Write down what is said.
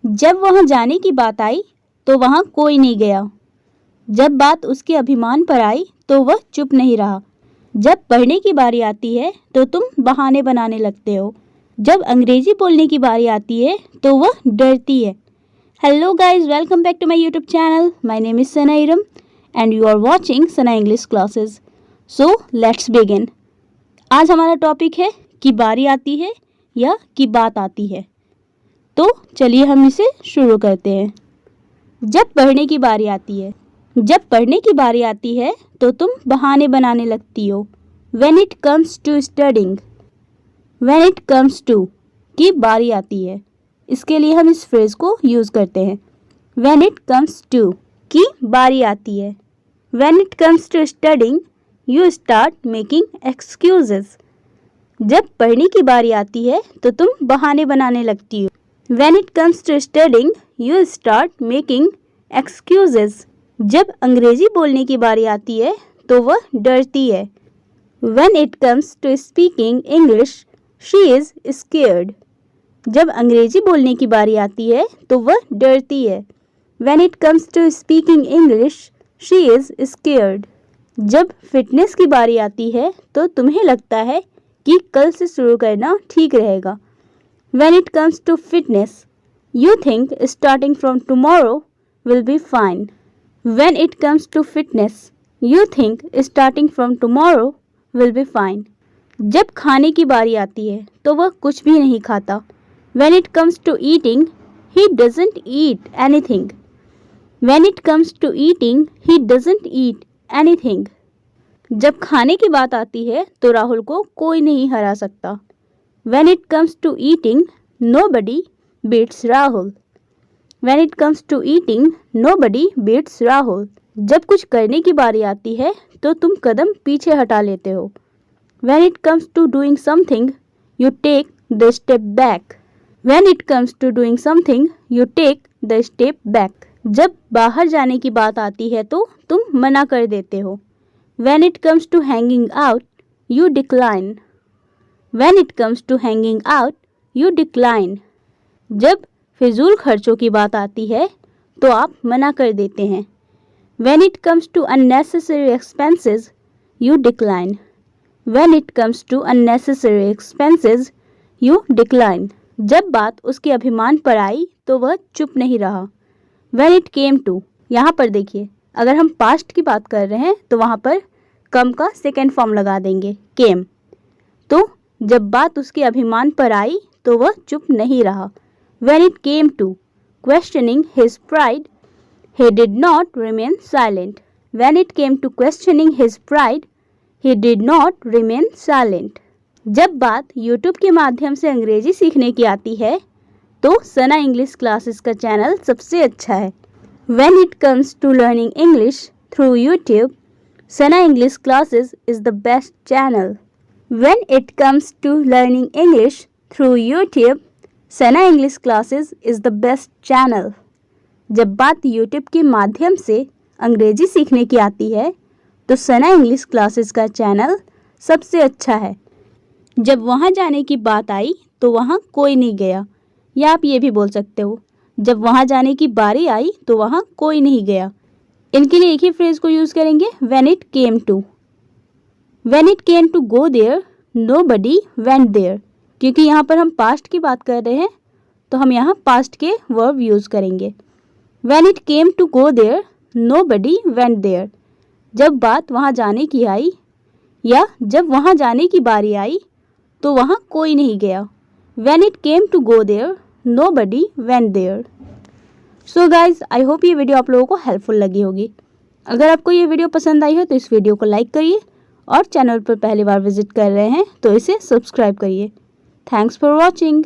जब वहाँ जाने की बात आई तो वहाँ कोई नहीं गया। जब बात उसके अभिमान पर आई तो वह चुप नहीं रहा। जब पढ़ने की बारी आती है तो तुम बहाने बनाने लगते हो। जब अंग्रेजी बोलने की बारी आती है तो वह डरती है। Hello guys, welcome back to my YouTube channel. My name is Sana Iram and you are watching Sana English classes. So let's begin. आज हमारा टॉपिक है कि बारी आती है या कि बात आती है। तो चलिए हम इसे शुरू करते हैं। जब पढ़ने की बारी आती है, जब पढ़ने की बारी आती है तो तुम बहाने बनाने लगती हो। When it comes to studying, when it comes to की बारी आती है, इसके लिए हम इस फ्रेज को यूज़ करते हैं। When it comes to की बारी आती है। When it comes to studying, you start making excuses. जब पढ़ने की बारी आती है तो तुम बहाने बनाने लगती हो। When it comes to studying, you start making excuses. जब अंग्रेजी बोलने की बारी आती है तो वह डरती है। When it comes to speaking English, she is scared. जब अंग्रेजी बोलने की बारी आती है तो वह डरती है। When it comes to speaking English, she is scared. जब फिटनेस की बारी आती है तो तुम्हें लगता है कि कल से शुरू करना ठीक रहेगा। When it comes to fitness, you think starting from tomorrow will be fine. When it comes to fitness, you think starting from tomorrow will be fine. जब खाने की बारी आती है तो वह कुछ भी नहीं खाता। When it comes to eating, he doesn't eat anything. When it comes to eating, he doesn't eat anything. जब खाने की बात आती है तो राहुल को कोई नहीं हरा सकता। When it comes to eating, nobody beats Rahul. When it comes to eating, nobody beats Rahul. जब कुछ करने की बारी आती है तो तुम कदम पीछे हटा लेते हो। When it comes to doing something, you take the step back. When it comes to doing something, you take the step back. जब बाहर जाने की बात आती है तो तुम मना कर देते हो। When it comes to hanging out, you decline. When it comes to hanging out, you decline. जब फिजूल खर्चों की बात आती है तो आप मना कर देते हैं। When it comes to unnecessary expenses, you decline. When it comes to unnecessary expenses, you decline. जब बात उसके अभिमान पर आई तो वह चुप नहीं रहा। When it came to, यहाँ पर देखिए, अगर हम पास्ट की बात कर रहे हैं तो वहाँ पर कम का सेकेंड फॉर्म लगा देंगे, came. तो जब बात उसके अभिमान पर आई तो वह चुप नहीं रहा। When it came to questioning his pride, he did not remain silent. When it came to questioning his pride, he did not remain silent. जब बात YouTube के माध्यम से अंग्रेजी सीखने की आती है तो सना इंग्लिश क्लासेस का चैनल सबसे अच्छा है। When it comes to learning English through YouTube, Sana English Classes is the best channel. When it comes to learning English through YouTube, Sana English classes is the best channel. जब बात YouTube के माध्यम से अंग्रेजी सीखने की आती है तो सना इंग्लिश क्लासेस का चैनल सबसे अच्छा है। जब वहाँ जाने की बात आई तो वहाँ कोई नहीं गया, या आप ये भी बोल सकते हो जब वहाँ जाने की बारी आई तो वहाँ कोई नहीं गया। इनके लिए एक ही फ्रेज को यूज़ करेंगे, when it came to. When it came to go there, nobody went there. क्योंकि यहाँ पर हम पास्ट की बात कर रहे हैं तो हम यहाँ पास्ट के वर्ब यूज़ करेंगे। When it came to go there, nobody went there. जब बात वहाँ जाने की आई या जब वहाँ जाने की बारी आई तो वहाँ कोई नहीं गया। When it came to go there, nobody went there. So guys, I hope ये वीडियो आप लोगों को हेल्पफुल लगी होगी। अगर आपको ये वीडियो पसंद आई हो तो इस वीडियो को लाइक करिए और चैनल पर पहली बार विजिट कर रहे हैं तो इसे सब्सक्राइब करिए। Thanks for watching.